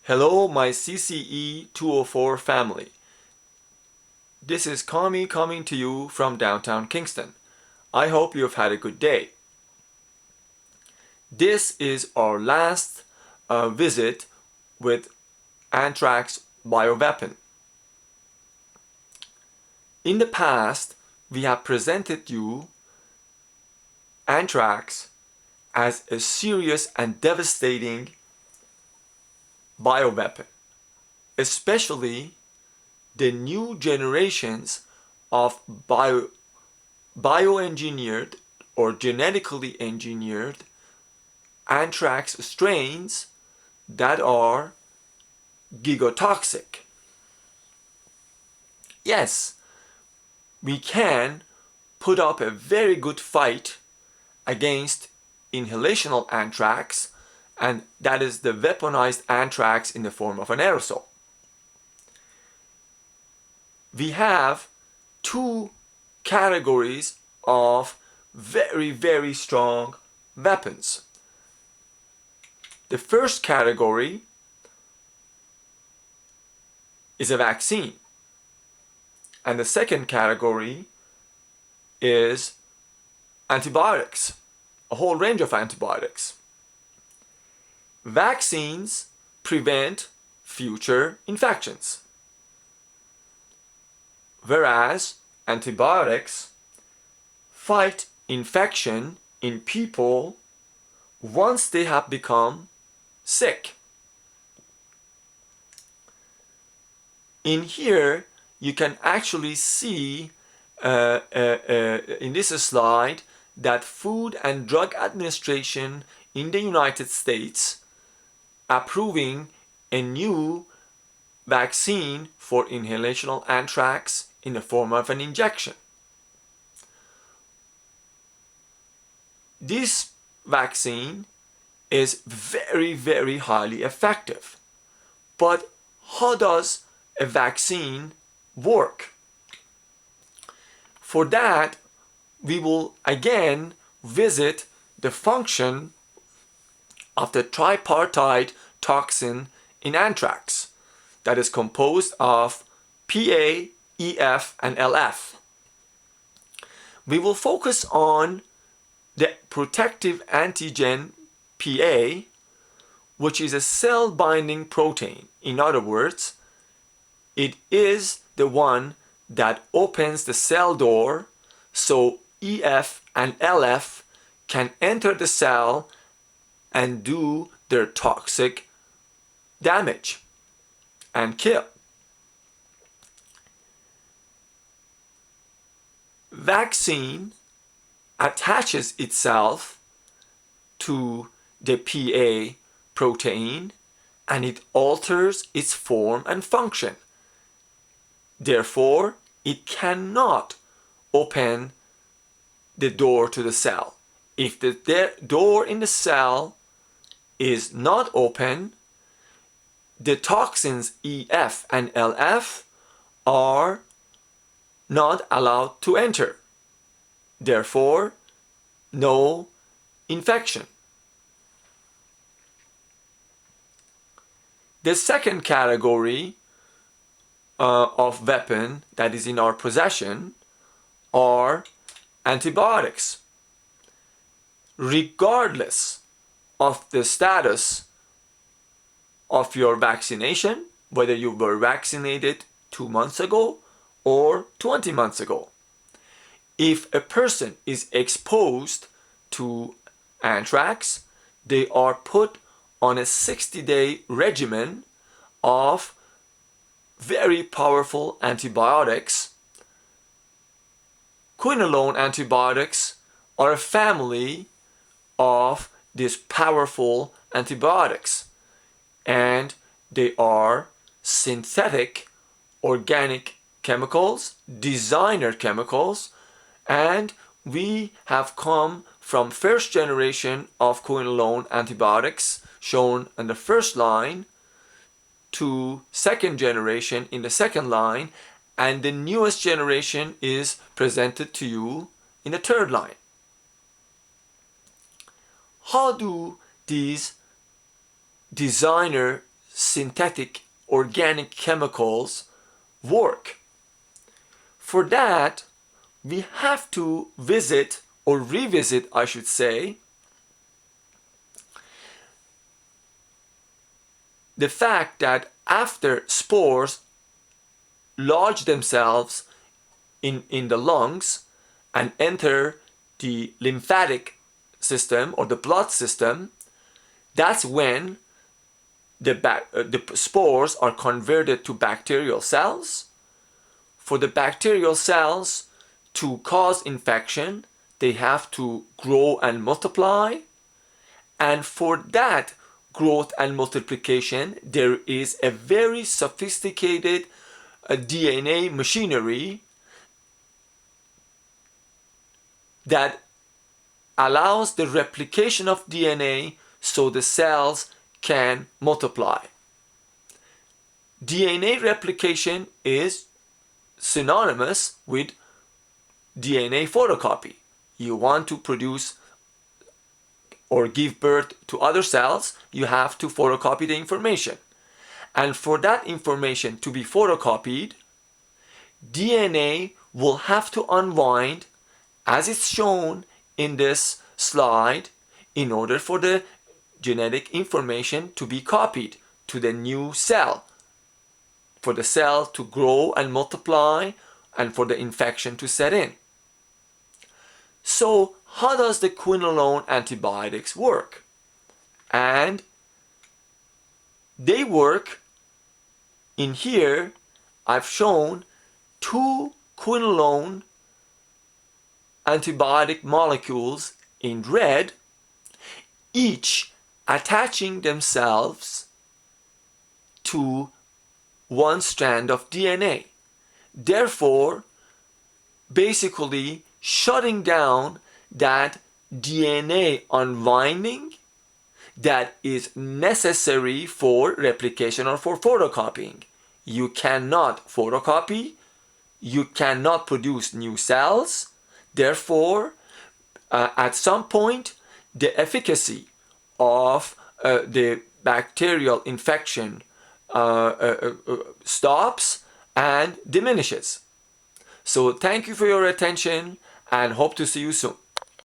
Hello, my CCE 204 family. This is Kami coming to you from downtown Kingston. I hope you've had a good day. This is our last visit with anthrax bioweapon. In the past, we have presented you anthrax as a serious and devastating bioweapon, especially the new generations of bioengineered or genetically engineered anthrax strains that are gigotoxic. Yes, we can put up a very good fight against inhalational anthrax, and that is the weaponized anthrax in the form of an aerosol. We have two categories of very, very strong weapons. The first category is a vaccine, and the second category is antibiotics, a whole range of antibiotics. Vaccines prevent future infections, whereas antibiotics fight infection in people once they have become sick. In here, you can actually see in this slide that Food and Drug Administration in the United States approving a new vaccine for inhalational anthrax in the form of an injection. This vaccine is very, very highly effective. But how does a vaccine work? For that, we will again visit the function of the tripartite toxin in anthrax that is composed of PA, EF, and LF. We will focus on the protective antigen PA, which is a cell binding protein. In other words, it is the one that opens the cell door so EF and LF can enter the cell and do their toxic damage and kill. Vaccine attaches itself to the PA protein and it alters its form and function. Therefore, it cannot open the door to the cell. If the door in the cell is not open, the toxins EF and LF are not allowed to enter. Therefore, no infection. The second category of weapon that is in our possession are antibiotics. Regardless of the status of your vaccination, whether you were vaccinated 2 months ago or 20 months ago, if a person is exposed to anthrax, they are put on a 60-day regimen of very powerful antibiotics. Quinolone antibiotics are a family of these powerful antibiotics, and they are synthetic organic chemicals, designer chemicals, and we have come from first generation of quinolone antibiotics shown in the first line to second generation in the second line, and the newest generation is presented to you in the third line. How do these designer synthetic organic chemicals work. For that, we have to visit, or revisit I should say, the fact that after spores lodge themselves in the lungs and enter the lymphatic system or the blood system, that's when the spores are converted to bacterial cells. For the bacterial cells to cause infection, they have to grow and multiply. And for that growth and multiplication, there is a very sophisticated DNA machinery that allows the replication of DNA so the cells can multiply. DNA replication is synonymous with DNA photocopy. You want to produce or give birth to other cells, you have to photocopy the information. And for that information to be photocopied, DNA will have to unwind, as it's shown in this slide, in order for the genetic information to be copied to the new cell, for the cell to grow and multiply, and for the infection to set in. So how does the quinolone antibiotics work? And they work in here. I've shown 2 quinolone antibiotic molecules in red, each attaching themselves to one strand of DNA. Therefore, basically shutting down that DNA unwinding that is necessary for replication or for photocopying. You cannot photocopy, you cannot produce new cells. Therefore, at some point, the efficacy of the bacterial infection stops and diminishes. So thank you for your attention and hope to see you soon.